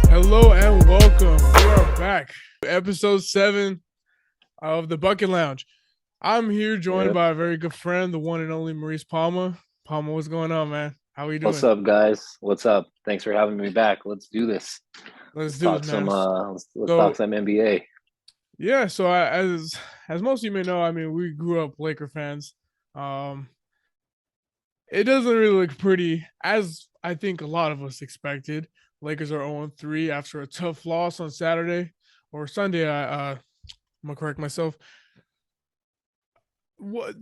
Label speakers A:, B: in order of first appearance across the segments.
A: Hello and welcome. We are back. Episode 7 of the Bucket Lounge. I'm here joined
B: Yep.
A: by a very good friend, the one and only Maurice Palma. Palma, what's going on, man? How are you
B: What's
A: doing?
B: up, guys? What's up? Thanks for having me back. Let's do this.
A: Let's
B: Let's
A: do
B: talk
A: this, man.
B: some let's talk
A: So,
B: some NBA.
A: yeah, as most of you may know, I mean, we grew up Laker fans. Um, it doesn't really look pretty, as I think a lot of us expected. Lakers are 0-3 after a tough loss on Saturday or Sunday. I'm gonna correct myself.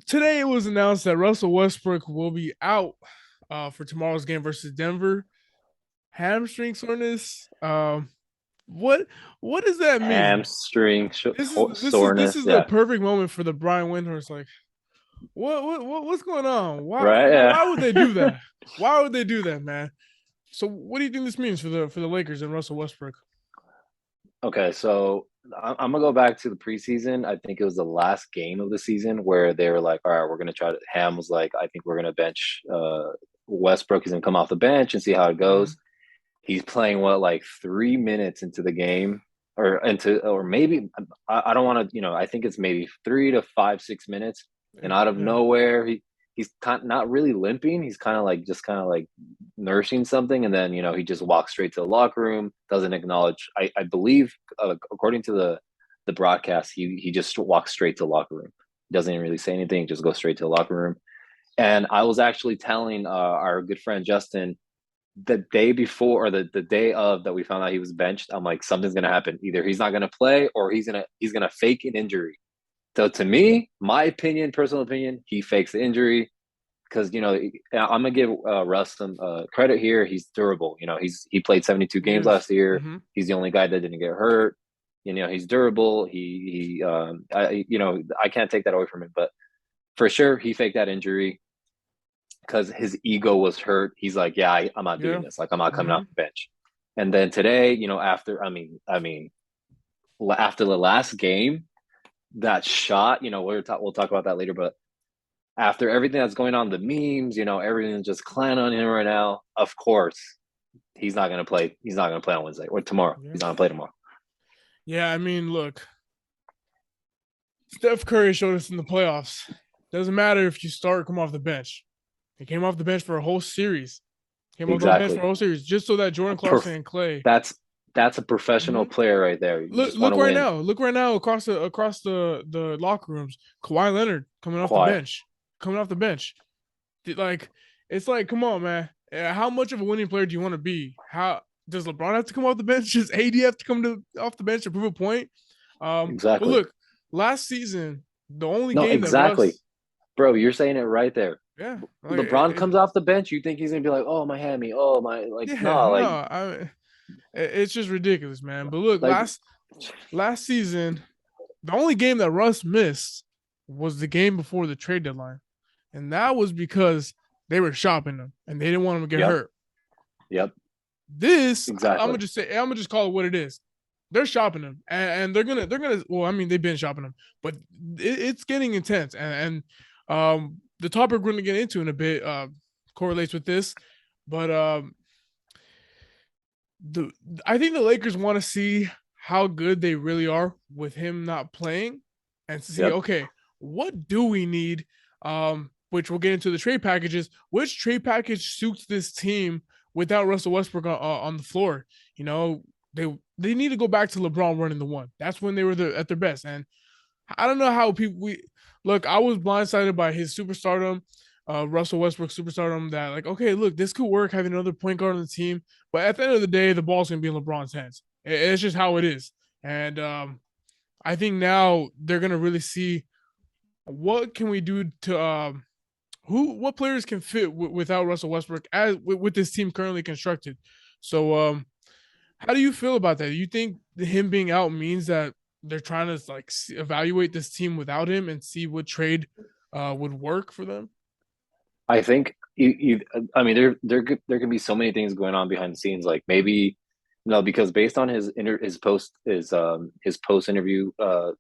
A: Today it was announced that Russell Westbrook will be out for tomorrow's game versus Denver. Hamstring soreness. What what does that mean?
B: Hamstring
A: This
B: soreness.
A: is the
B: Yeah.
A: perfect moment for the Brian Windhorst. Like, what's going on?
B: Right. Yeah.
A: Why would they do that? Why would they do that, man? So what do you think this means for the Lakers and Russell Westbrook?
B: Okay, so I'm gonna go back to the preseason. I think it was the last game of the season where they were like, "All right, we're gonna try to." Ham was like, "I think we're gonna bench Westbrook. He's gonna come off the bench and see how it
A: Mhm.
B: goes." He's playing what, like 3 minutes into the game, or maybe I don't want to, I think it's maybe 3 to 5, 6 minutes, and out of
A: Yeah.
B: nowhere he's not really limping. He's kind of like nursing something, and then he just walks straight to the locker room. Doesn't acknowledge. I believe according to the broadcast, he just walks straight to the locker room. Doesn't even really say anything. Just goes straight to the locker room. And I was actually telling our good friend Justin the day before, or the day of, that we found out he was benched. I'm like, something's gonna happen. Either he's not gonna play, or he's gonna fake an injury. So to me, my opinion, personal opinion, he fakes the injury because I'm gonna give Russ some credit here. He's durable. He played 72
A: He
B: games
A: is.
B: last year.
A: Mm-hmm.
B: He's the only guy that didn't get hurt. He's durable. I can't take that away from him, but for sure he faked that injury because his ego was hurt. He's like, yeah, I'm not doing
A: Yeah.
B: this. Like, I'm not coming
A: Mm-hmm.
B: off the bench. And then today, after the last game, that shot, we'll talk about that later. But after everything that's going on, the memes, everything's just clown on him right now. Of course, he's not gonna play. He's not gonna play on Wednesday or tomorrow.
A: Yeah.
B: He's not gonna play tomorrow.
A: Yeah, I mean, look, Steph Curry showed us in the playoffs. Doesn't matter if you start or come off the bench. He came off the bench for a whole series. Came off the bench for a
B: Exactly.
A: whole series just so that
B: A
A: Jordan Clarkson
B: perf-
A: and Clay.
B: that's a professional
A: Mhm.
B: player right there. You
A: Look,
B: just want
A: look
B: to
A: right
B: win.
A: now. Look right now across the locker rooms. Kawhi Leonard coming off the
B: Quiet.
A: bench. Coming off the bench. Like, it's like, come on, man. How much of a winning player do you want to be? How does LeBron have to come off the bench? Does AD have to off the bench to prove a point? But
B: Exactly.
A: look, last season, the only
B: No,
A: game that
B: exactly.
A: Russ,
B: Bro, you're saying it right there.
A: yeah, like
B: LeBron comes off the bench, you think he's gonna be like, "Oh, Miami, oh my," like,
A: yeah,
B: no,
A: no,
B: like,
A: it's just ridiculous, man. But look,
B: like,
A: last season, the only game that Russ missed was the game before the trade deadline, and that was because they were shopping him and they didn't want him to get
B: yep,
A: hurt.
B: yep,
A: This, I'm
B: exactly.
A: gonna just call it what it is. They're shopping him, and they're gonna. Well, I mean, they've been shopping him, but it's getting intense, and the topic we're gonna get into in a bit correlates with this, but the I think the Lakers want to see how good they really are with him not playing, and to see,
B: Yep,
A: okay, what do we need? Which we'll get into the trade packages. Which trade package suits this team without Russell Westbrook on the floor? You know, they need to go back to LeBron running the one. That's when they were at their best. And I don't know how people we look. I was blindsided by his superstardom, Russell Westbrook superstardom. That, like, okay, look, this could work having another point guard on the team, but at the end of the day, the ball's gonna be in LeBron's hands. It's just how it is, and I think now they're gonna really see what can we do to what players can fit without Russell Westbrook as with this team currently constructed. So how do you feel about that? Do you think him being out means that they're trying to like evaluate this team without him and see what trade would work for them?
B: I think I mean, there can be so many things going on behind the scenes. Like, maybe No, because based on his post interview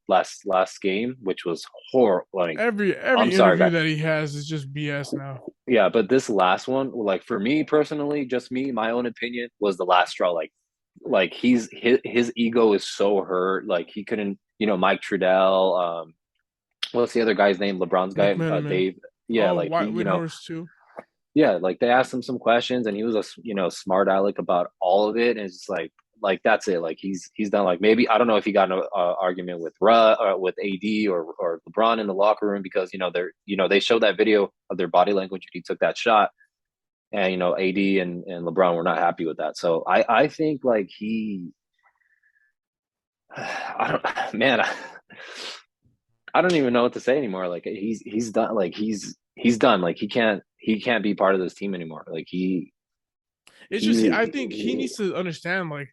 B: last game, which was horrible. Like, I'm
A: Every
B: sorry,
A: interview
B: guys.
A: that he has is just BS now.
B: Yeah, but this last one, like for me personally, just me, my own opinion, was the last straw. Like his ego is so hurt. Like he couldn't, Mike Trudell, what's the other guy's name? LeBron's guy,
A: McManaman.
B: Dave. Yeah,
A: Oh,
B: like
A: White Windhorse too.
B: yeah, like they asked him some questions, and he was a smart aleck about all of it, and it's just like that's it. Like he's done. Like maybe I don't know if he got in an argument with with AD or LeBron in the locker room because they showed that video of their body language. He took that shot, and AD and LeBron were not happy with that. So I think like I don't man. I don't even know what to say anymore. Like he's done. Like he's done. Like he can't be part of this team anymore. Like
A: It's just I
B: he
A: think he needs to understand like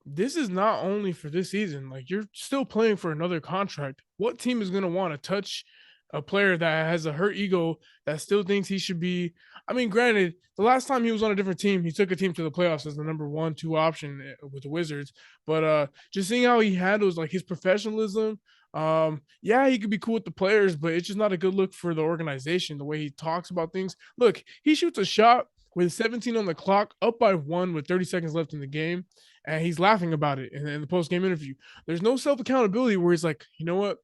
A: this is not only for this season. Like you're still playing for another contract. What team is going to want to touch a player that has a hurt ego that still thinks he should be? I mean, granted, the last time he was on a different team, he took a team to the playoffs as the number 1, 2 option with the Wizards. But just seeing how he handles like his professionalism, yeah, he could be cool with the players, but it's just not a good look for the organization. The way he talks about things. Look, he shoots a shot with 17 on the clock, up by 1 with 30 seconds left in the game, and he's laughing about it in the post game interview. There's no self accountability where he's like, you know what,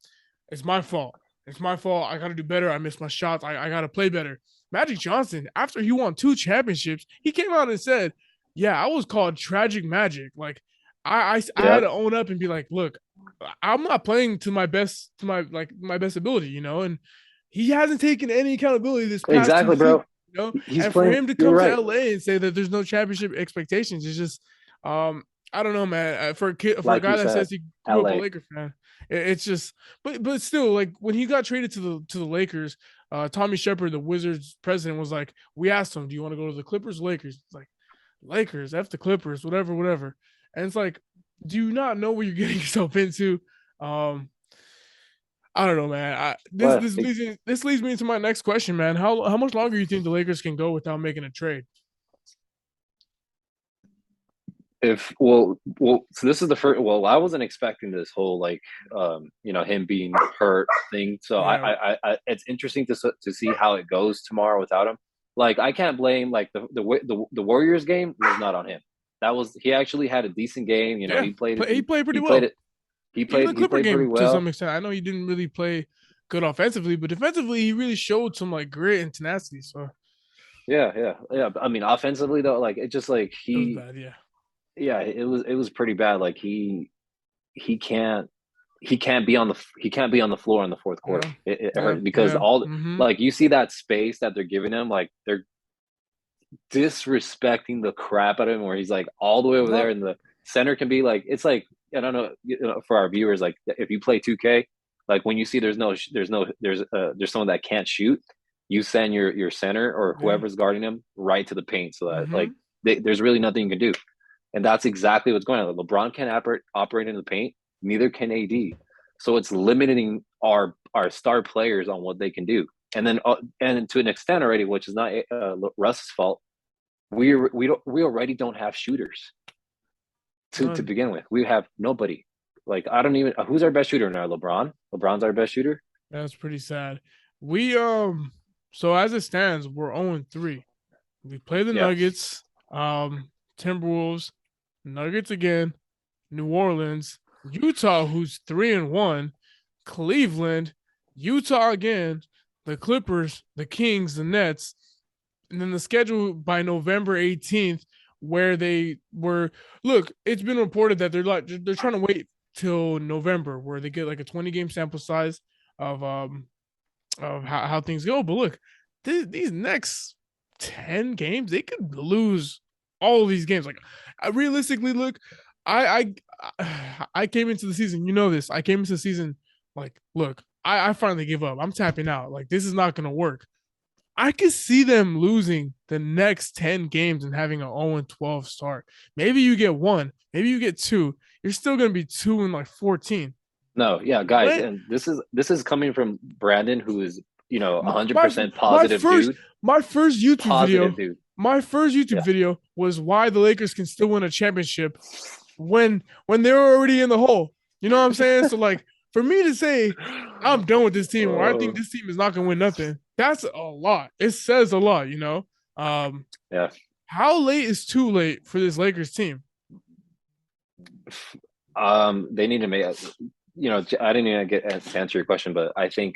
A: it's my fault. It's my fault. I got to do better. I missed my shots. I got to play better. Magic Johnson, after he won 2 championships, he came out and said, "Yeah, I was called Tragic Magic. Like, I had
B: yeah,
A: to own up and be like, look, I'm not playing to my best my best ability, you know." And he hasn't taken any accountability this past 2
B: exactly,
A: seasons,
B: bro.
A: you know.
B: He's
A: And for
B: playing.
A: him to
B: You're
A: come to
B: right.
A: LA and say that there's no championship expectations is just, I don't know, man. For a
B: Like
A: guy
B: you
A: that
B: said,
A: says he grew up a
B: LA.
A: Laker fan, it's just, but still, like when he got traded to the Lakers, Tommy Shepard, the Wizards president, was like, we asked him, "Do you want to go to the Clippers, Lakers?" It's like, Lakers, F the Clippers, whatever, whatever. And it's like, do you not know what you're getting yourself into? Um, I don't know, man.
B: But
A: This leads me into my next question, man. How much longer do you think the Lakers can go without making a trade?
B: if so this is the first. Well, I wasn't expecting this whole him being hurt thing. So
A: Yeah,
B: it's interesting to see how it goes tomorrow without him. Like I can't blame like the Warriors game was not on him. That was he actually had a decent game.
A: yeah. He played pretty
B: he played
A: well.
B: it
A: Even the
B: he
A: Clipper
B: played pretty
A: game to
B: well.
A: some extent. I know he didn't really play good offensively, but defensively he really showed some like grit and tenacity. So
B: Yeah. I mean, offensively though, like it just like
A: it was bad. Yeah,
B: yeah, it was pretty bad. Like he can't he can't be on the floor in the fourth quarter.
A: yeah,
B: It
A: yeah,
B: hurt because
A: yeah.
B: all
A: Mm-hmm.
B: like you see that space that they're giving him, like they're disrespecting the crap out of him. Where he's like all the way over there,
A: Not
B: and the center can be like it's like I don't know, for our viewers, like if you play 2K, like when you see there's someone that can't shoot, you send your center or
A: yeah.
B: whoever's guarding him right to the paint, so that
A: Mm-hmm.
B: like there's really nothing you can do. And that's exactly what's going on. LeBron can't operate in the paint, neither can AD. So it's limiting our star players on what they can do. And to an extent already, which is not Russ's fault, we already don't have shooters to
A: None.
B: begin with. We have nobody. Like I don't even who's our best shooter now? LeBron. LeBron's our best shooter.
A: That's pretty sad. We so as it stands, we're 0-3. We play the
B: Yeah.
A: Nuggets, Timberwolves, Nuggets again, New Orleans, Utah, who's 3-1, Cleveland, Utah again, the Clippers, the Kings, the Nets, and then the schedule by November 18th, where they were. Look, it's been reported that they're trying to wait till November, where they get like a 20 game sample size of how things go. But look, these next 10 games, they could lose all of these games. Like, realistically, look, I came into the season, you know this. I came into the season like, look, I finally give up. I'm tapping out. Like, this is not gonna work. I could see them losing the next 10 games and having an 0-12 start. Maybe you get one, maybe you get two. You're still gonna be 2-14.
B: No, yeah, guys,
A: When
B: and this is coming from Brandon, who is
A: my
B: 100%
A: my
B: positive
A: first
B: dude.
A: my first YouTube video
B: Positive dude.
A: my first YouTube
B: Yeah.
A: video was why the Lakers can still win a championship when they were already in the hole. You know what I'm saying? So like for me to say I'm done with this team or I think
B: Oh,
A: this team is not gonna win nothing, that's a lot. It says a lot, you know. Um,
B: yeah.
A: how late is too late for this Lakers team?
B: They need to make. I didn't even get to answer your question, but I think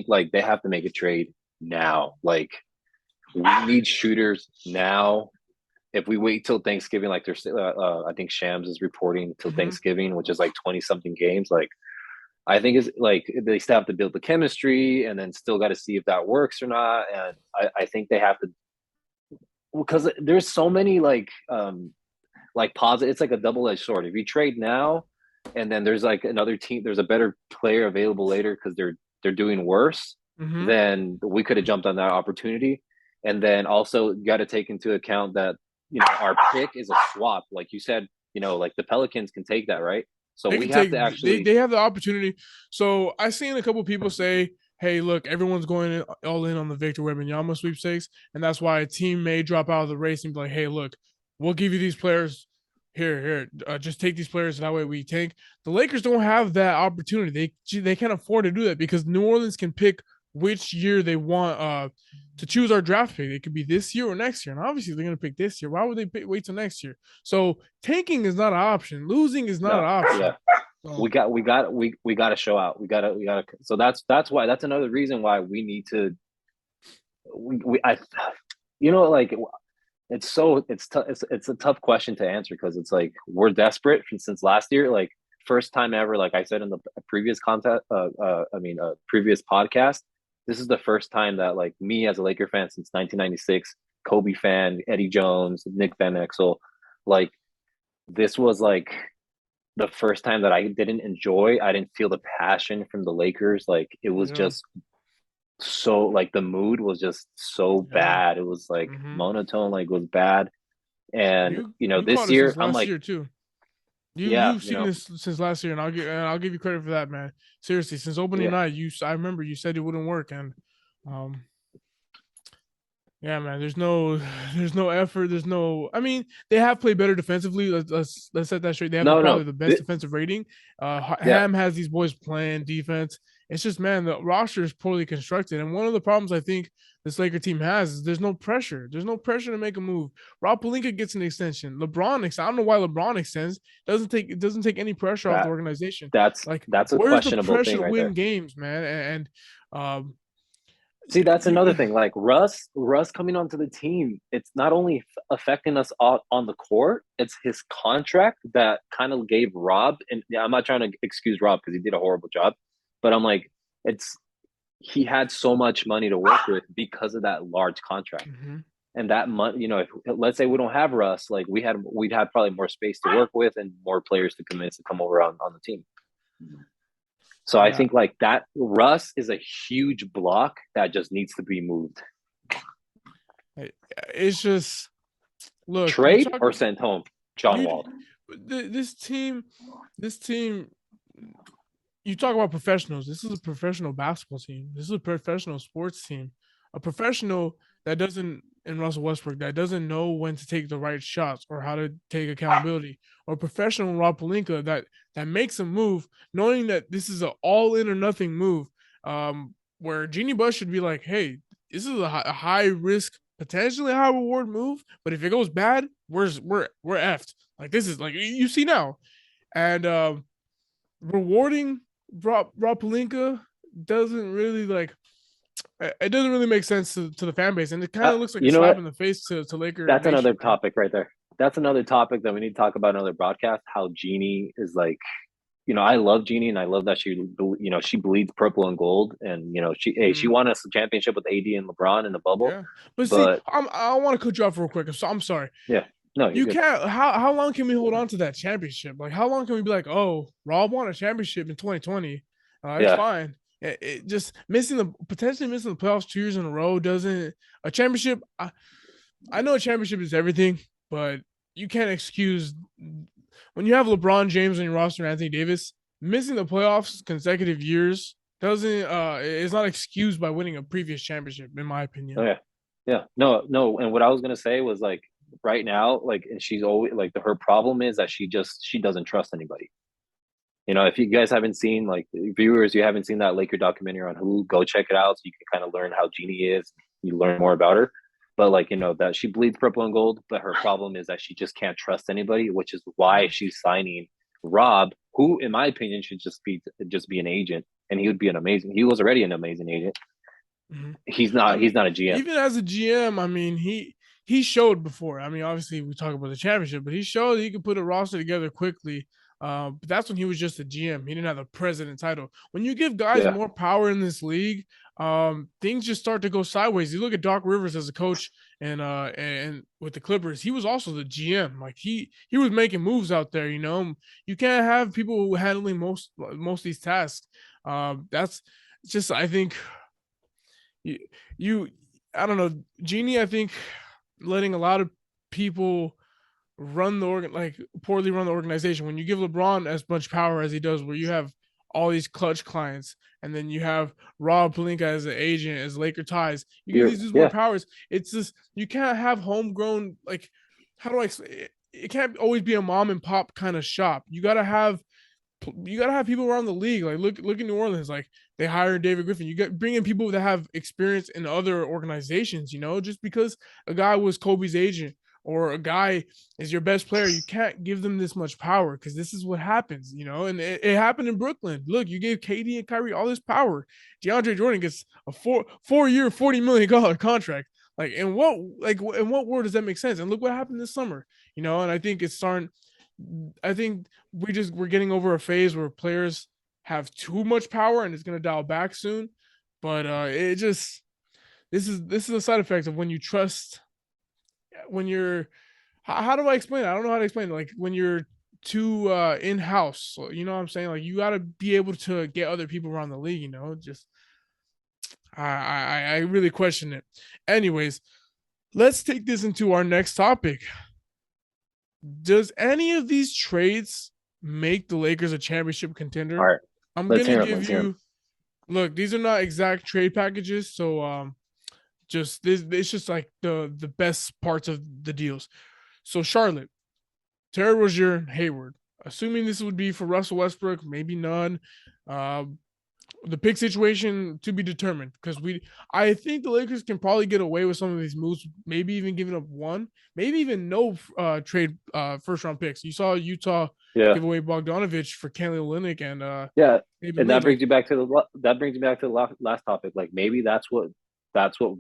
B: like they have to make a trade now. Like we need shooters now. If we wait till Thanksgiving, like there's, I think Shams is reporting till
A: Mm-hmm.
B: Thanksgiving, which is like 20 something games. Like I think it's like they still have to build the chemistry, and then still got to see if that works or not. And I think they have to, because there's so many like positive. It's like a double edged sword. If you trade now, and then there's like another team, there's a better player available later because they're doing worse,
A: Mm-hmm.
B: then we could have jumped on that opportunity. And then also you got to take into account that our pick is a swap, like you said. Like the Pelicans can take that, right? So
A: They
B: we
A: can
B: have
A: take
B: to
A: they
B: actually.
A: they have the opportunity. So I seen a couple people say, "Hey, look, everyone's going all in on the Victor Wembanyama sweepstakes, and that's why a team may drop out of the race and be like, hey, look, we'll give you these players. Here, just take these players. That way we tank." The Lakers don't have that opportunity. They can't afford to do that because New Orleans can pick which year they want to choose our draft pick. It could be this year or next year, and obviously they're going to pick this year. Why would they wait till next year? So tanking is not an option. Losing is not an
B: No,
A: option.
B: yeah,
A: So
B: we got to show out. We got to. So that's why, that's another reason why we need to. We I like it's a tough question to answer, because it's like we're desperate since last year. Like first time ever, like I said in the previous content, previous podcast. This is the first time that like me as a Laker fan since 1996, Kobe fan, Eddie Jones, Nick Van Exel, like this was like the first time that I didn't enjoy. I didn't feel the passion from the Lakers. Like it was
A: yeah,
B: just so, like the mood was just so
A: yeah.
B: bad. It was like
A: Mm-hmm.
B: monotone, like was bad. And
A: You caught
B: this
A: it
B: year
A: since
B: I'm
A: last
B: like,
A: year too.
B: yeah,
A: You've seen this since last year, and I'll give you credit for that, man. Seriously, since opening
B: yeah,
A: night, I remember you said it wouldn't work, and um, yeah, man. There's no effort. There's no. I mean, they have played better defensively. Let's set that straight. They have
B: no,
A: probably
B: no,
A: the best defensive rating.
B: yeah,
A: Ham has these boys playing defense. It's just, man, the roster is poorly constructed, and one of the problems I think this Laker team has is there's no pressure. There's no pressure to make a move. Rob Pelinka gets an extension. I don't know why LeBron extends. It doesn't take any pressure off the
B: that
A: organization.
B: that's
A: Like,
B: that's a
A: where's the
B: questionable
A: pressure
B: thing
A: to
B: right
A: win
B: there.
A: games, man? And
B: See, that's another
A: you,
B: thing. Like Russ coming onto the team, it's not only affecting us on the court, it's his contract that kind of gave Rob. And yeah, I'm not trying to excuse Rob because he did a horrible job, but I'm like, it's he had so much money to work with because of that large contract.
A: mm-hmm.
B: And that money, if let's say we don't have Russ, like we'd have probably more space to work with and more players to convince to come over on the team. So I
A: Yeah,
B: think like that Russ is a huge block that just needs to be moved.
A: it's just look. You
B: Trade
A: talk
B: or sent home, John
A: you
B: Wall.
A: this team, this team. You talk about professionals. This is a professional basketball team. This is a professional sports team. A professional that doesn't in Russell Westbrook that doesn't know when to take the right shots or how to take accountability. Or a professional Rob Pelinka that makes a move knowing that this is an all in or nothing move. Where Jeannie Buss should be like, hey, this is a high risk, potentially high reward move, but if it goes bad, we're effed. Like this is like you see now, and rewarding Rob Pelinka doesn't really like it doesn't really make sense to the fan base, and it kind of looks like a
B: You know
A: slap
B: what?
A: in the face to Laker
B: That's
A: Nation,
B: another
A: man.
B: topic right there. That's another topic that we need to talk about another broadcast. How Jeannie is like, I love Jeannie, and I love that she bleeds purple and gold, and she
A: Mm,
B: won us a championship with AD and LeBron in the bubble.
A: yeah, but see,
B: But
A: I want to cut you off real quick. So I'm sorry.
B: yeah, no, you're
A: You
B: good.
A: can't. How long can we hold on to that championship? Like, how long can we be like, oh, Rob won a championship in 2020? It's
B: Yeah,
A: fine. It just potentially missing the playoffs 2 years in a row doesn't a championship. I know a championship is everything, but you can't excuse when you have LeBron James on your roster and Anthony Davis missing the playoffs consecutive years doesn't is not excused by winning a previous championship, in my
B: oh
A: opinion.
B: yeah. Yeah, no. And what I was gonna say was like right now, like, and she's always like her problem is that she doesn't trust anybody. If you guys haven't seen, like, viewers, you haven't seen that Laker documentary on Hulu, go check it out so you can kind of learn how Jeannie is. You learn more about her. But like, that she bleeds purple and gold, but her problem is that she just can't trust anybody, which is why
A: Mhm.
B: she's signing Rob, who, in my opinion, should just be an agent, and he would be an amazing. He was already an amazing agent.
A: Mhm.
B: He's
A: I
B: not.
A: mean,
B: He's not a GM.
A: even as a GM, I mean, he showed before. I mean, obviously we talk about the championship, but he showed he could put a roster together quickly. But that's when he was just a GM. He didn't have the president title. When you give guys
B: Yeah,
A: more power in this league, things just start to go sideways. You look at Doc Rivers as a coach, and with the Clippers, he was also the GM. Like he was making moves out there. You can't have people handling most of these tasks. That's just I think you, you I don't know, Genie. I think letting a lot of people run the like poorly run the organization. When you give LeBron as much power as he does, where you have all these clutch clients, and then you have Rob Pelinka as an agent, as Laker ties, you give these dudes more
B: yeah.
A: powers. It's just you can't have homegrown like how do I explain it? It can't always be a mom and pop kind of shop. You gotta have people around the league. Like look in New Orleans, like they hired David Griffin. You get bring in people that have experience in other organizations. Just because a guy was Kobe's agent or a guy is your best player, you can't give them this much power because this is what happens. And it happened in Brooklyn. Look, you gave KD and Kyrie all this power. DeAndre Jordan gets a four-year, $40 million contract. In what world does that make sense? And look what happened this summer. And I think it's starting. I think we're getting over a phase where players have too much power and it's gonna dial back soon. But it just this is a side effect of when you trust when you're how do I explain it? I don't know how to explain it. Like when you're too in house, you know what I'm saying? Like you gotta be able to get other people around the league, just I really question it. Anyways, let's take this into our next topic. Does any of these trades make the Lakers a championship
B: All
A: contender?
B: right,
A: I'm
B: let's
A: gonna
B: hear him.
A: give
B: Let's hear him.
A: you look, these are not exact trade packages, so just this it's just like the best parts of the deals. So Charlotte, Terry Rozier, Hayward. Assuming this would be for Russell Westbrook, maybe none. Um, the pick situation to be determined because I think the Lakers can probably get away with some of these moves, maybe even giving up one, maybe even no trade first round picks. You saw Utah
B: Yeah,
A: give away Bogdanovich for Kelly Olynyk and
B: yeah.
A: David
B: And
A: Lee. Like,
B: that brings me back to the last topic. Like, maybe that's what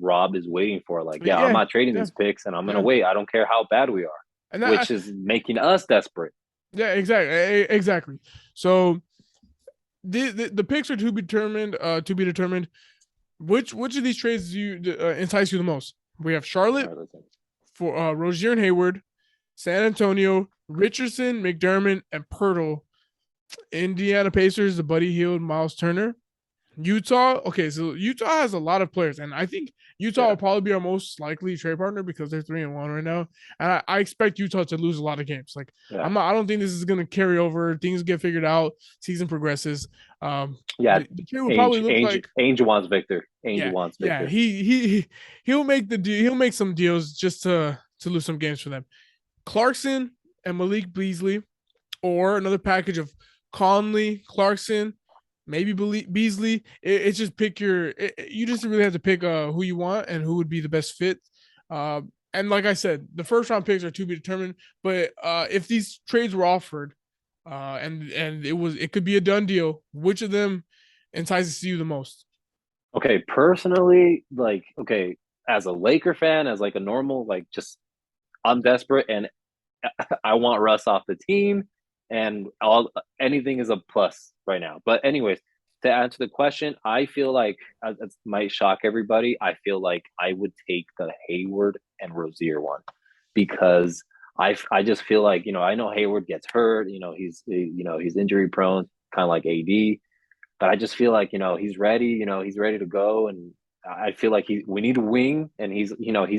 B: Rob is waiting for. Like, yeah, I'm
A: yeah,
B: not trading
A: yeah,
B: these picks, and I'm gonna
A: yeah,
B: wait. I don't care how bad we are,
A: and
B: which is making us desperate.
A: yeah, exactly. So the picks are to be determined. Which of these trades do you entice you the most? We have
B: All
A: Charlotte
B: right, listen.
A: for Rozier and Hayward, San Antonio, Richardson, McDermott, and Pirtle. Indiana Pacers, the Buddy Hield, Miles Turner. Utah, okay, so Utah has a lot of players, and I think Utah
B: Yeah,
A: will probably be our most likely trade partner because they're 3-1 right now, and I expect Utah to lose a lot of games. Like
B: yeah,
A: I don't think this is going to carry over. Things get figured out, season progresses.
B: yeah.
A: The trade will probably
B: Ainge,
A: look
B: Ainge,
A: like
B: Ainge wants Victor. Ainge
A: yeah,
B: wants
A: yeah.
B: Victor.
A: He'll make the deal. He'll make some deals just to lose some games for them. Clarkson and Malik Beasley, or another package of Conley, Clarkson, maybe Beasley. It's just pick you just really have to pick who you want and who would be the best fit. And like I said, the first round picks are to be determined. But if these trades were offered, and it could be a done deal, which of them entices you the most?
B: Okay, personally, like, okay, as a Laker fan, as like a normal, like, just I'm desperate and I want Russ off the team, and all anything is a plus right now. But anyways, to answer the question, I feel like it might shock everybody. I feel like I would take the Hayward and Rozier one because I just feel like I know Hayward gets hurt. He's injury prone, kind of like AD. But I just feel like he's ready. He's ready to go, and I feel like we need a wing, and he's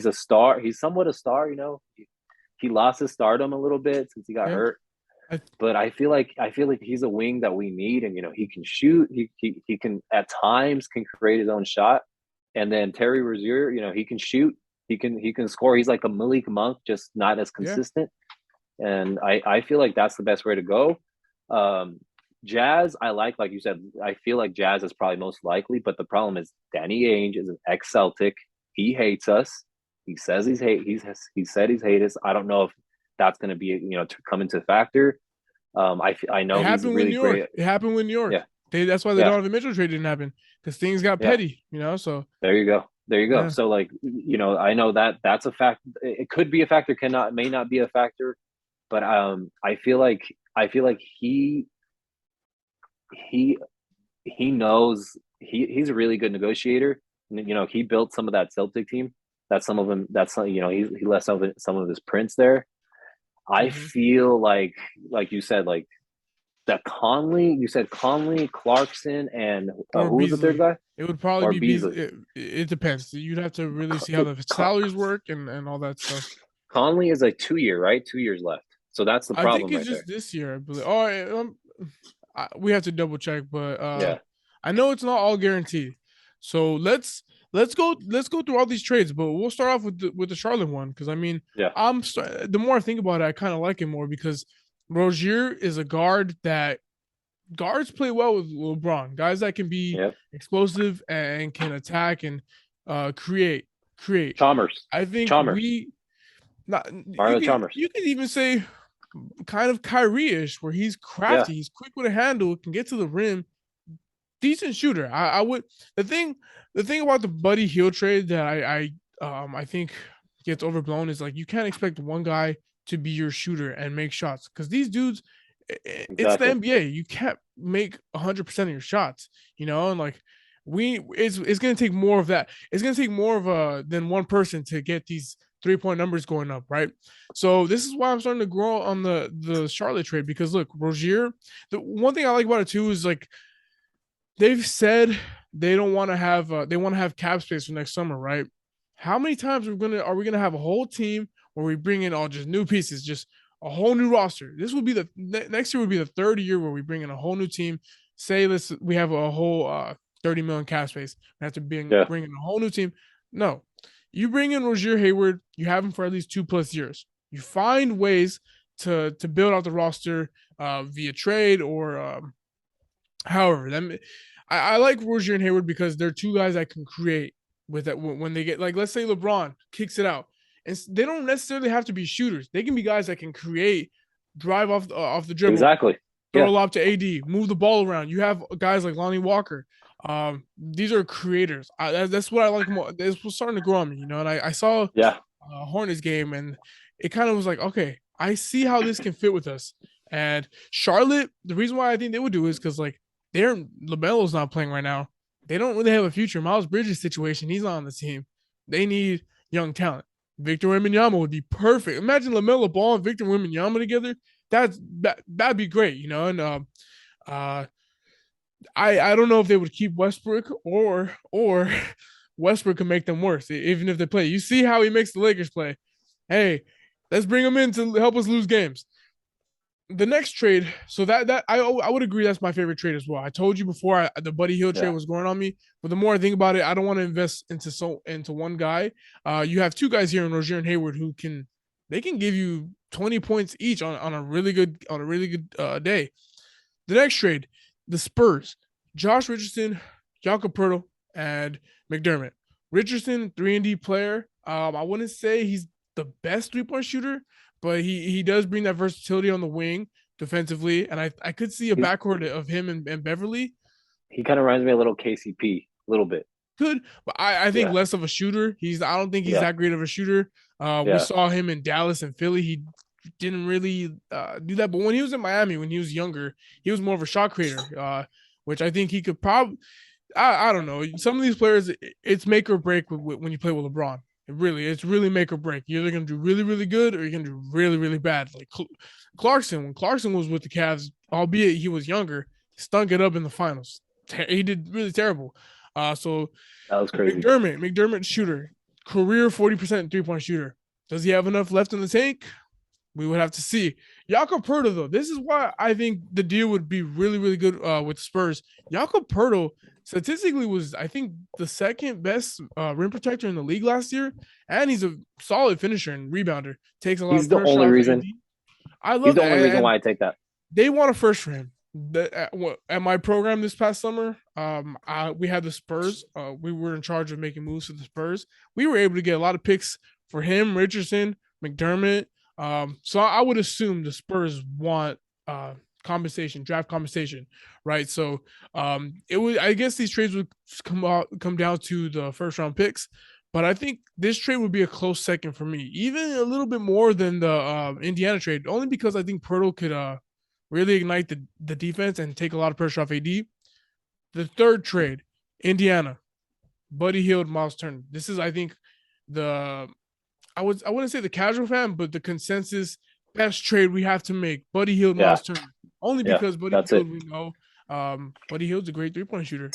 B: a star. He's somewhat a star. He lost his stardom a little bit since he got
A: Yeah,
B: hurt.
A: I,
B: But I feel like he's a wing that we need, and he can shoot. He can at times can create his own shot, and then Terry Rozier, he can shoot. He can score. He's like a Malik Monk, just not as
A: Yeah.
B: consistent. And I feel like that's the best way to go. Um, Jazz, I like you said, I feel like Jazz is probably most likely, but the problem is Danny Ainge is an ex Celtic. He hates us. He says he said he's hate us. I don't know if that's going to be to come into factor. I
A: It
B: know he's
A: happened with
B: really
A: New York.
B: great.
A: It happened with New York.
B: Yeah,
A: That's why the
B: yeah,
A: Donovan Mitchell trade didn't happen because things got
B: yeah.
A: petty, So
B: There you go. There you go.
A: yeah,
B: So like I know that that's a fact. It could be a factor, cannot may not be a factor, but I feel like he he knows he's a really good negotiator. He built some of that Celtic team. That's some of them. That's he left some of his prints there. I
A: hmm
B: feel like you said that Conley. You said Conley, Clarkson, and
A: or
B: who was the third
A: Beasley.
B: guy?
A: It would probably
B: Or
A: be
B: Beasley.
A: Beasley. It depends. You'd have to really see how the salaries work and all that stuff.
B: Conley is like 2 year, right? 2 years left. So that's the
A: I think
B: problem
A: it's
B: right
A: just
B: there.
A: this year, I believe. Oh, we have to double check, but
B: Yeah,
A: I know it's not all guaranteed. So let's go through all these trades, but we'll start off with the Charlotte one because I mean
B: yeah,
A: the more I think about it, I kind of like it more because Rozier is a guard that guards play well with LeBron, guys that can be
B: yeah.
A: explosive and can attack and create.
B: Chalmers,
A: I think
B: Chalmers,
A: we not
B: Mario Chalmers.
A: you could even say kind of Kyrie-ish, where he's
B: Yeah,
A: crafty, he's quick with a handle, can get to the rim, decent shooter. I would the thing about the Buddy Hield trade that I think gets overblown is like you can't expect one guy to be your shooter and make shots because these dudes, it's the
B: exactly.
A: NBA. You can't make 100% of your shots, and like it's gonna take more of that. It's gonna take more of a than one person to get these 3-point numbers going up, right? So this is why I'm starting to grow on the Charlotte trade because look, Rozier. The one thing I like about it too is like they've said they don't want to have they want to have cap space for next summer, right? How many times are we gonna have a whole team where we bring in all just new pieces, just a whole new roster? This will be the next year would be the third year where we bring in a whole new team. Say we have a whole 30 million cap space. We have to
B: Yeah,
A: bring in a whole new team. No, you bring in Rozier Hayward, you have him for at least 2+ years. You find ways to build out the roster via trade or however, I like Rozier and Hayward because they're two guys that can create with that when they get like let's say LeBron kicks it out, and they don't necessarily have to be shooters. They can be guys that can create, drive off the dribble,
B: exactly.
A: throw
B: Yeah,
A: a lob to AD, move the ball around. You have guys like Lonnie Walker. These are creators. That's what I like more. This was starting to grow on me, And I saw
B: yeah,
A: Hornets game, and it kind of was like, okay, I see how this can fit with us. And Charlotte, the reason why I think they would do is because like they're LaMelo's not playing right now. They don't really have a future. Miles Bridges situation, he's not on the team. They need young talent. Victor Wembanyama would be perfect. Imagine LaMelo Ball and Victor Wembanyama together. That'd be great, And uh, I don't know if they would keep Westbrook or Westbrook can make them worse, even if they play. You see how he makes the Lakers play. Hey, let's bring him in to help us lose games. The next trade, so that I would agree that's my favorite trade as well. I told you before the Buddy Hield trade
B: yeah.
A: was going on me, but the more I think about it, I don't want to invest into one guy. You have two guys here in Rozier and Hayward who can give you 20 points each on a really good day. The next trade, the Spurs, Josh Richardson, Jakob Poeltl, and McDermott. Richardson, 3-and-D player. I wouldn't say he's the best 3-point shooter, but he does bring that versatility on the wing defensively, and I could see a
B: He's
A: backcourt of him and Beverly.
B: he kind of reminds me a little KCP, a little bit.
A: Good, but I think
B: Yeah,
A: less of a shooter. I don't think he's
B: yeah,
A: that great of a shooter. We
B: yeah.
A: saw him in Dallas and Philly. He didn't really do that, but when he was in Miami, when he was younger, he was more of a shot creator, which I think he could probably. I don't know. Some of these players, it's make or break when you play with LeBron. It's really make or break. You're either gonna do really, really good or you're gonna do really, really bad. Like Clarkson, when Clarkson was with the Cavs, albeit he was younger, stunk it up in the finals. He did really terrible. So
B: That was crazy.
A: McDermott shooter, career 40% 3-point shooter. Does he have enough left in the tank? We would have to see. Jakob Poeltl, though, this is why I think the deal would be really, really good with Spurs. Jakob Poeltl statistically was, I think, the second best rim protector in the league last year, and he's a solid finisher and rebounder. Takes a lot of
B: He's the
A: pressure
B: only
A: off
B: reason.
A: AD. I
B: He's
A: love
B: the
A: that,
B: only reason
A: and
B: why I take that.
A: they want a first for him. At my program this past summer, we had the Spurs. We were in charge of making moves for the Spurs. We were able to get a lot of picks for him, Richardson, McDermott. So I would assume the Spurs want compensation, draft compensation, right? So it would. I guess these trades would come down to the first round picks. But I think this trade would be a close second for me, even a little bit more than the Indiana trade, only because I think Pirtle could really ignite the defense and take a lot of pressure off AD. The third trade, Indiana, Buddy Hield, Miles Turner. This is, I think, the I wouldn't say the casual fan, but the consensus best trade we have to make. Buddy Hield,
B: Yeah,
A: Miles Turner. Only
B: yeah,
A: because Buddy
B: that's it.
A: Hield, we know, Buddy Hield's a great 3-point shooter.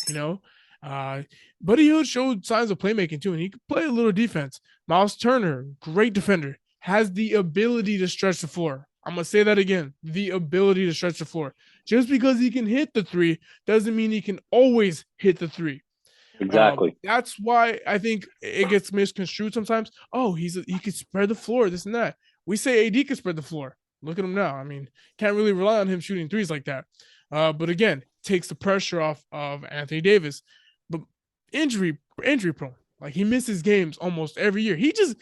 A: Uh, Buddy Hield showed signs of playmaking too, and he could play a little defense. Miles Turner, great defender, has the ability to stretch the floor. I'm gonna say that again: the ability to stretch the floor. Just because he can hit the three doesn't mean he can always hit the three.
B: Exactly.
A: That's why I think it gets misconstrued sometimes. Oh, he could spread the floor, this and that. We say AD could spread the floor. Look at him now. I mean, can't really rely on him shooting threes like that. But again, takes the pressure off of Anthony Davis. But injury prone. Like he misses games almost every year. He just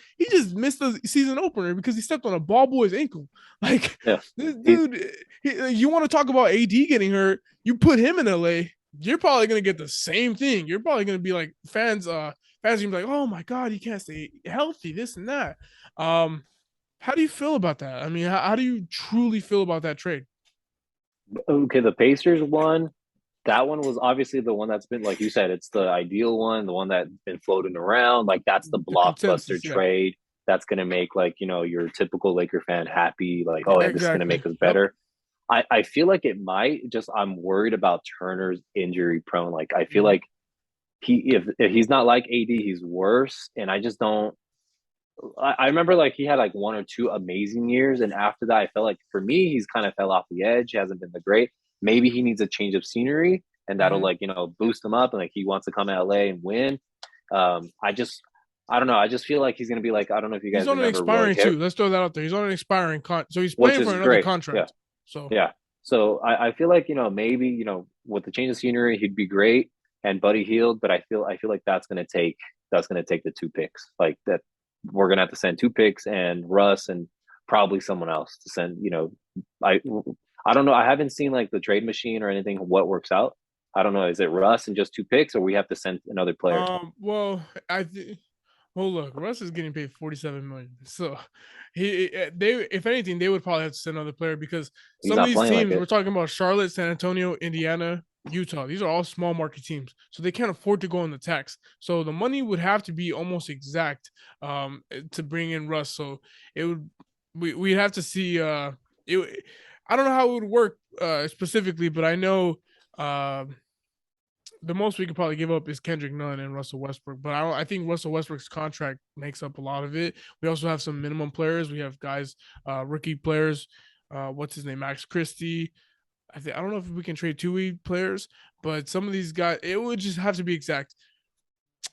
A: missed the season opener because he stepped on a ball boy's ankle. Like
B: Yeah.
A: this dude, you want to talk about AD getting hurt? You put him in LA, you're probably gonna get the same thing. You're probably gonna be like fans are gonna be like, oh my god, he can't stay healthy, this and that. How do you feel about that? I mean, how do you truly feel about that trade?
B: Okay, the Pacers one, that one was obviously the one that's been, like you said, it's the ideal one, the one that's been floating around. Like that's the
A: The
B: blockbuster
A: consensus, yeah,
B: trade that's gonna make, like, your typical Laker fan happy. Like, oh yeah, this is gonna
A: exactly.
B: make us
A: Yep.
B: better. I feel like it might, just I'm worried about Turner's injury prone. Like I feel
A: Mhm.
B: like if he's not like AD, he's worse. And I just don't. I remember like he had like one or two amazing years, and after that, I felt like for me, he's kind of fell off the edge. He hasn't been the great. Maybe he needs a change of scenery, and that'll,
A: Mhm.
B: like, boost him up, and like he wants to come to LA and win. I don't know. I just feel like he's gonna be like, I don't know if you
A: He's
B: guys
A: on an
B: remember Roy
A: expiring
B: Hill,
A: too. Let's throw that out there. He's on an expiring so he's
B: which
A: playing for
B: is
A: another
B: great. Yeah,
A: contract. So
B: yeah. So I feel like, maybe, with the change of scenery, he'd be great, and Buddy Hield, but I feel like that's gonna take the two picks. Like that, we're gonna have to send two picks and Russ and probably someone else to send. I I don't know. I haven't seen like the trade machine or anything what works out. I don't know. Is it Russ and just two picks, or we have to send another player?
A: well, well, look, Russ is getting paid 47 million. So they if anything, they would probably have to send another player because
B: He's
A: some of
B: not
A: these
B: playing like
A: teams we're
B: it.
A: talking about Charlotte, San Antonio, Indiana, Utah. These are all small market teams. So they can't afford to go on the tax. So the money would have to be almost exact to bring in Russ. So it would we'd have to see it I don't know how it would work specifically, but I know the most we could probably give up is Kendrick Nunn and Russell Westbrook. But I think Russell Westbrook's contract makes up a lot of it. We also have some minimum players. We have guys, rookie players. What's his name? Max Christie. I don't know if we can trade two-way players, but some of these guys, it would just have to be exact.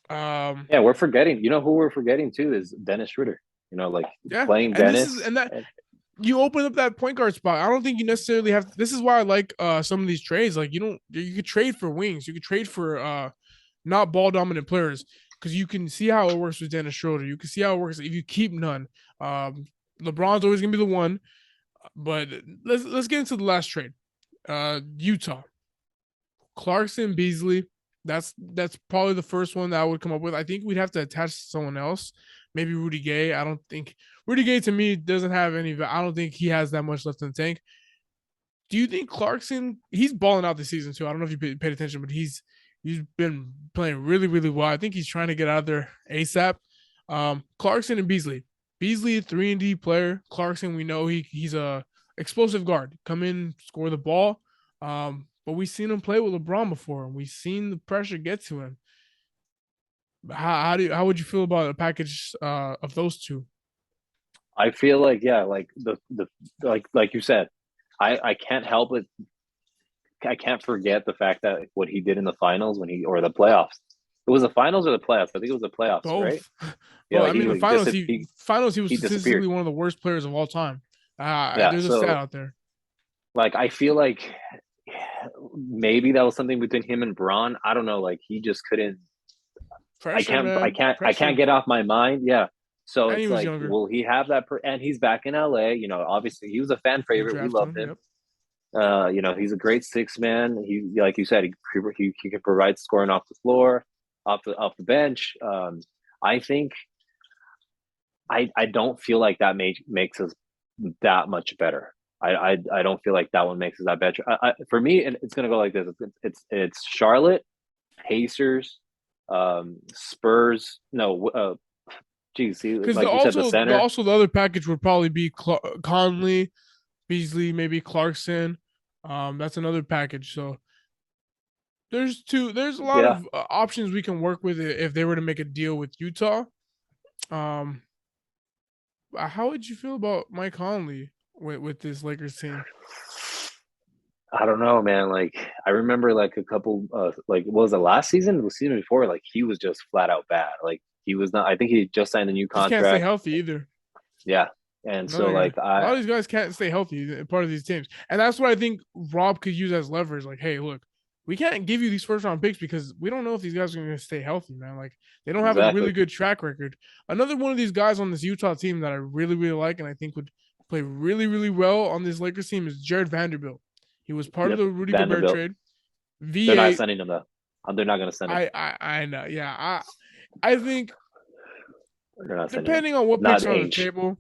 A: Um,
B: Yeah, we're forgetting. You know who we're forgetting too is Dennis Schroeder. Like
A: yeah,
B: playing
A: and this is
B: Dennis.
A: and that you open up that point guard spot. I don't think you necessarily have. This is why I like some of these trades. Like you could trade for wings. You could trade for not ball dominant players because you can see how it works with Dennis Schroeder. You can see how it works if you keep none. LeBron's always gonna be the one, but let's get into the last trade. Utah, Clarkson, Beasley. That's probably the first one that I would come up with. I think we'd have to attach someone else, maybe Rudy Gay. I don't think Rudy Gay to me doesn't have any. I don't think he has that much left in the tank. Do you think Clarkson? He's balling out this season too. I don't know if you paid attention, but he's been playing really really well. I think he's trying to get out of there ASAP. Clarkson and Beasley. Beasley, 3-and-D player. Clarkson, we know he's a explosive guard. Come in, score the ball. But we've seen him play with LeBron before, and we've seen the pressure get to him. How would you feel about a package of those two?
B: I feel like, yeah, like the like you said, I can't help it. I can't forget the fact that what he did in the finals or the playoffs. It was the finals or the playoffs. I think it was the playoffs, right?
A: Both.
B: Yeah,
A: Well, I
B: like
A: mean, the
B: he just
A: finals, he was
B: he disappeared.
A: statistically one of the worst players of all time.
B: Yeah,
A: There's a stat
B: so
A: out there.
B: like I feel like maybe that was something between him and Braun. I don't know. Like he just couldn't.
A: Pressure, man.
B: I can't
A: Pressure.
B: get off my mind. Yeah. So
A: And he
B: it's
A: was
B: like,
A: younger.
B: will he have that? And he's back in LA. You know, obviously he was a fan
A: They
B: favorite. We
A: drafted
B: loved
A: him.
B: him.
A: Yep.
B: You know, he's a great six man. He, like you said, he can provide scoring off the floor, off the bench. I think I don't feel like that makes us that much better. I don't feel like that one makes us that better. For me, it's gonna go like this. It's Charlotte, Pacers, Spurs. No, geez, see,
A: Because
B: like you said, the center.
A: the other package would probably be Conley, Beasley, maybe Clarkson. That's another package. So there's a lot
B: Yeah,
A: of options we can work with if they were to make a deal with Utah. Um, how would you feel about Mike Conley with this Lakers team?
B: I don't know, man. Like I remember like a couple like what was it last season? The season before, like he was just flat out bad. Like he was not I think he just signed a new
A: Just can't stay
B: contract.
A: healthy either.
B: Yeah. And so
A: Another guy.
B: like
A: A lot
B: I
A: of these guys can't stay healthy, part of these teams. And that's what I think Rob could use as leverage. Like, hey, look, we can't give you these first round picks because we don't know if these guys are going to stay healthy, man. Like, they don't have a really
B: exactly.
A: good track record. Another one of these guys on this Utah team that I really, really like and I think would play really, really well on this Lakers team is Jared Vanderbilt. He was part of
B: Yep.
A: the Rudy Gobert
B: Vanderbilt.
A: trade.
B: They're not
A: VA,
B: sending him though. They're not gonna send him.
A: I know. Yeah. I think
B: They're not sending him.
A: depending on what
B: Not
A: picks are on the
B: Ainge.
A: table,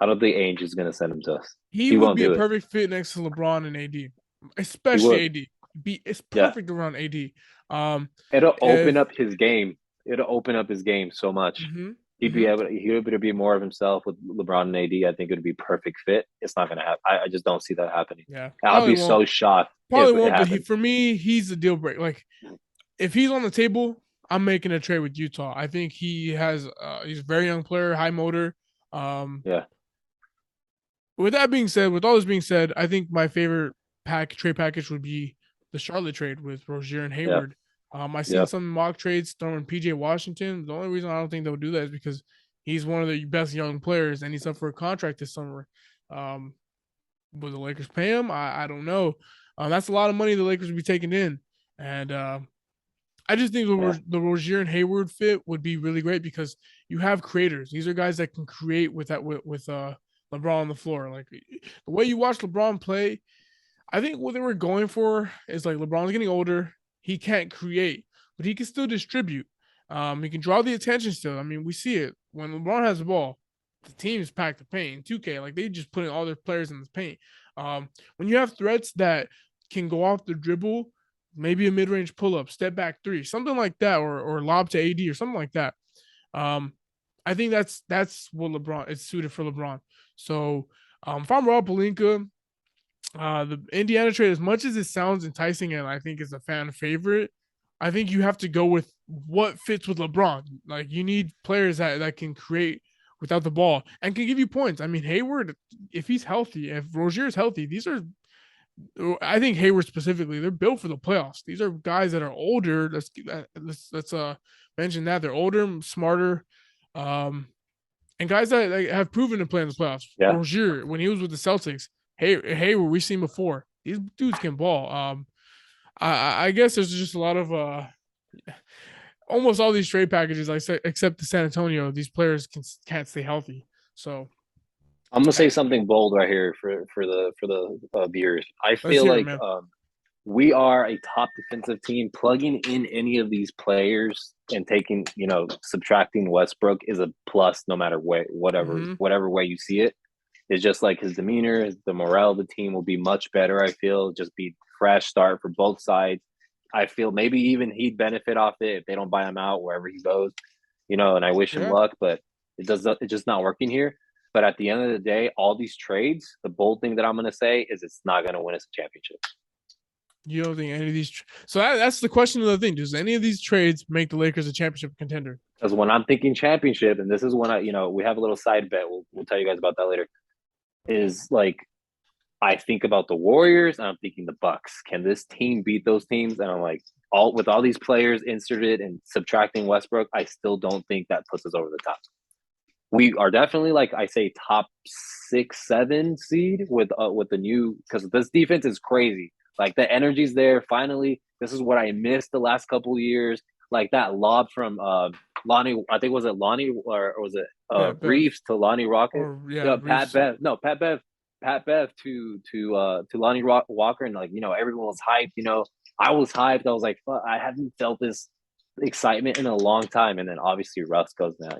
B: I don't think Ainge is gonna send him to us.
A: he
B: He
A: would
B: won't
A: be a
B: do it.
A: perfect fit next to LeBron and AD,
B: He
A: especially
B: would.
A: AD. It's
B: Yeah.
A: perfect around AD. Um,
B: It'll open
A: if
B: up his game. It'll open up his game so much.
A: mm-hmm,
B: He'd be
A: mm-hmm,
B: able to be more of himself with LeBron and AD. I think it would be perfect fit. It's not gonna happen. I just don't see that happening.
A: yeah,
B: I'll be so shocked if
A: probably
B: it
A: won't. But
B: happened.
A: for me, he's a deal breaker. Like if he's on the table, I'm making a trade with Utah. I think he's a very young player, high motor. Um,
B: Yeah.
A: with that being said, with all this being said, I think my favorite trade package would be the Charlotte trade with Rozier and
B: Yeah.
A: Hayward. I seen
B: Yeah.
A: some mock trades throwing PJ Washington. The only reason I don't think they would do that is because he's one of the best young players and he's up for a contract this summer. Um, will the Lakers pay him? I don't know. That's a lot of money the Lakers would be taking in, and I just think
B: Yeah.
A: the Rozier and Hayward fit would be really great because you have creators. These are guys that can create with LeBron on the floor. Like the way you watch LeBron play, I think what they were going for is like LeBron's getting older. He can't create, but he can still distribute. He can draw the attention still. I mean, we see it when LeBron has the ball. The team is packed the paint. 2K, like they just putting all their players in the paint. When you have threats that can go off the dribble, maybe a mid-range pull-up, step back three, something like that, or lob to AD or something like that. Um, I think that's what LeBron is suited for LeBron. So if I'm Rob Pelinka, the Indiana trade, as much as it sounds enticing and I think is a fan favorite, I think you have to go with what fits with LeBron. Like you need players that can create without the ball and can give you points. I mean, Hayward, if he's healthy, if Rozier is healthy, these are, I think Hayward specifically, they're built for the playoffs. These are guys that are older. Let's mention that they're older, smarter, um, and guys that like, have proven to play in the playoffs.
B: Yeah.
A: Rozier, when he was with the Celtics, Hayward, we've seen before. These dudes can ball. I guess there's just a lot of almost all these trade packages, I say, except the San Antonio, these players can't stay healthy. So
B: I'm gonna say something bold right here for the viewers. I
A: let's
B: feel
A: hear it,
B: like
A: man.
B: we are a top defensive team. Plugging in any of these players and taking, subtracting Westbrook is a plus, no matter
A: Mm-hmm.
B: whatever way you see it. It's just like his demeanor, the morale of the team will be much better. I feel just be fresh start for both sides. I feel maybe even he'd benefit off it if they don't buy him out wherever he goes, and I wish him
A: Yeah.
B: luck, but it's just not working here. But at the end of the day, all these trades, the bold thing that I'm going to say is it's not going to win us a championship.
A: You don't think any of these? So that's the question of the thing. Does any of these trades make the Lakers a championship contender?
B: Because when I'm thinking championship, and this is when we have a little side bet. We'll tell you guys about that later. Is like I think about the Warriors and I'm thinking the Bucks. Can this team beat those teams? And I'm like, all these players inserted and subtracting Westbrook, I still don't think that puts us over the top. We are definitely, like I say, top 6, 7 seed with the new, because this defense is crazy. Like the energy's there. Finally, this is what I missed the last couple of years. Like that lob from Lonnie, I think was it Lonnie or was it
A: Bev,
B: Reeves to Lonnie Rocket?
A: or yeah,
B: Yeah, Pat
A: Reeves.
B: Bev. No, Pat Bev to Lonnie Walker, and like everyone was hyped. I was hyped. I was like, fuck, I haven't felt this excitement in a long time. And then obviously Russ goes now,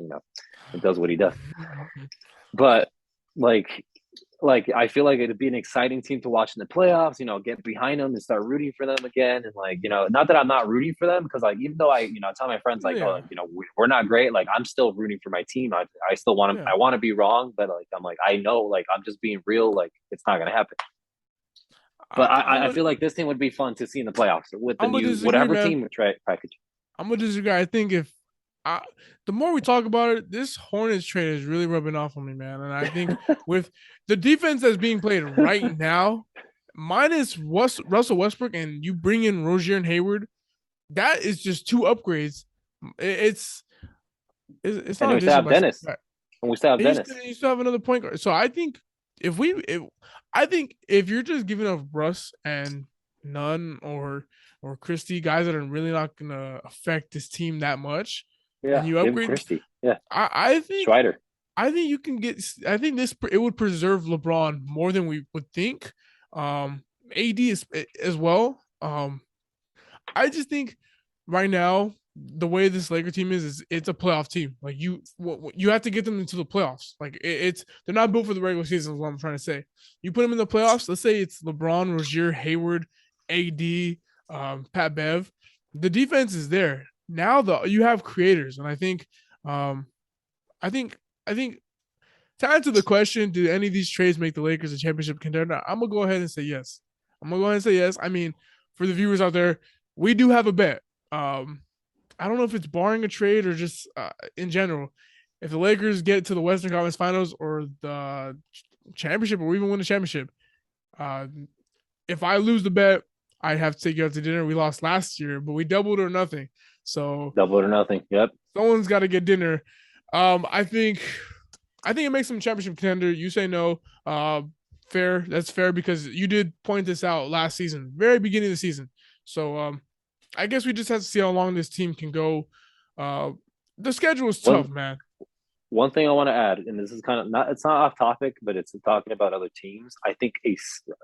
B: and does what he does. But like I feel like it'd be an exciting team to watch in the playoffs, get behind them and start rooting for them again. And like, not that I'm not rooting for them, because like even though I tell my friends like, oh,
A: Yeah,
B: like, we're not great, like I'm still rooting for my team. I still want to
A: yeah.
B: I want to be wrong, but like I'm like I know like I'm just being real, like it's not gonna happen. But
A: I'm
B: I
A: a,
B: feel like this thing would be fun to see in the playoffs with the
A: I'm gonna
B: new
A: disagree,
B: whatever
A: man.
B: team package.
A: I'm gonna disagree. I think if I, the more we talk about it, this Hornets trade is really rubbing off on me, man. And I think with the defense that's being played right now, minus Russell Westbrook, and you bring in Rozier and Hayward, that is just two upgrades. It's it's
B: And
A: not
B: then
A: a
B: we still have
A: disrespect.
B: Dennis. And we still have Dennis.
A: You still have another point guard. So I think if we, if, I think if you're just giving up Russ and Nunn or Christie, guys that are really not gonna affect this team that much, and
B: Yeah,
A: you
B: give
A: upgrade,
B: Christie. Yeah,
A: I think
B: Schreider.
A: you can get. I think this it would preserve LeBron more than we would think. AD is as well. I just think right now the way this Laker team is it's a playoff team. Like you have to get them into the playoffs. Like it's they're not built for the regular season. Is what I'm trying to say. You put them in the playoffs. Let's say it's LeBron, Rozier, Hayward, AD, Pat Bev. The defense is there now. You have creators, and um, I think, I think. To answer the question, do any of these trades make the Lakers a championship contender? I'm gonna go ahead and say yes. I'm gonna go ahead and say yes. I mean, for the viewers out there, we do have a bet. I don't know if it's barring a trade or just in general. If the Lakers get to the Western Conference Finals or the championship, or even win the championship, uh, if I lose the bet, I have to take you out to dinner. We lost last year, but we doubled or nothing. So
B: Double or nothing. Yep.
A: someone's got to get dinner. I think it makes them championship contender. You say no. Fair. That's fair because you did point this out last season, very beginning of the season. So I guess we just have to see how long this team can go. The schedule is tough,
B: One
A: man.
B: one thing I want to add, and this is kind of not, it's not off topic, but it's talking about other teams. I think a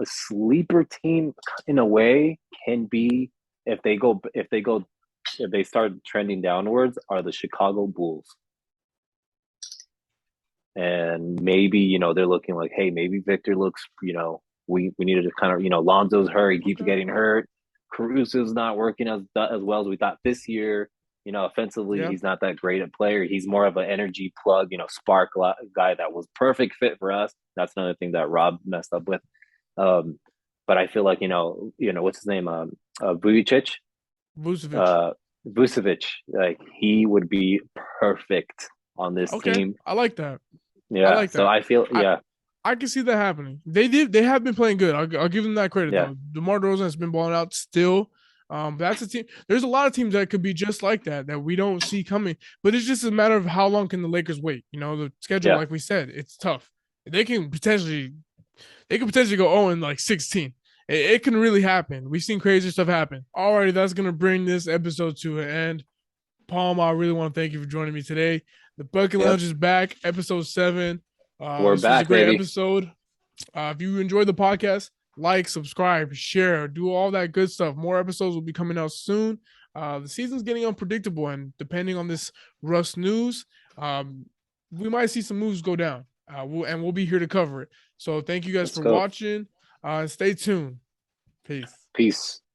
B: sleeper team in a way can be, if they start trending downwards, are the Chicago Bulls. And maybe, they're looking like, hey, maybe Victor looks, we needed to kind of, Lonzo's hurt, he keeps
A: Okay.
B: getting hurt. Caruso's not working as well as we thought this year. Offensively,
A: Yeah.
B: he's not that great a player. He's more of an energy plug, spark guy that was perfect fit for us. That's another thing that Rob messed up with. Um, but I feel like, what's his name? Vujicic,
A: Vucevic.
B: uh, Vucevic, like he would be perfect on this
A: Okay.
B: team.
A: I like that. I
B: Yeah.
A: like
B: So
A: that.
B: I feel,
A: I,
B: yeah,
A: I can see that happening. They have been playing good. I'll give them that credit
B: yeah.
A: though. DeMar DeRozan has been balling out still. That's a team. There's a lot of teams that could be just like that we don't see coming. But it's just a matter of how long can the Lakers wait. The schedule,
B: Yeah.
A: like we said, it's tough. They can potentially go 0 and like 16. It can really happen. We've seen crazy stuff happen. Alrighty, that's gonna bring this episode to an end. Palm, I really want to thank you for joining me today. The Bucket
B: Yep.
A: Lounge is back, episode 7.
B: We're
A: This was a
B: back,
A: great
B: baby.
A: episode. If you enjoyed the podcast, like, subscribe, share, do all that good stuff. More episodes will be coming out soon. The season's getting unpredictable, and depending on this Russ news, we might see some moves go down. We'll be here to cover it. So thank you guys
B: Let's
A: for
B: go.
A: watching. Stay tuned. Peace.
B: Peace.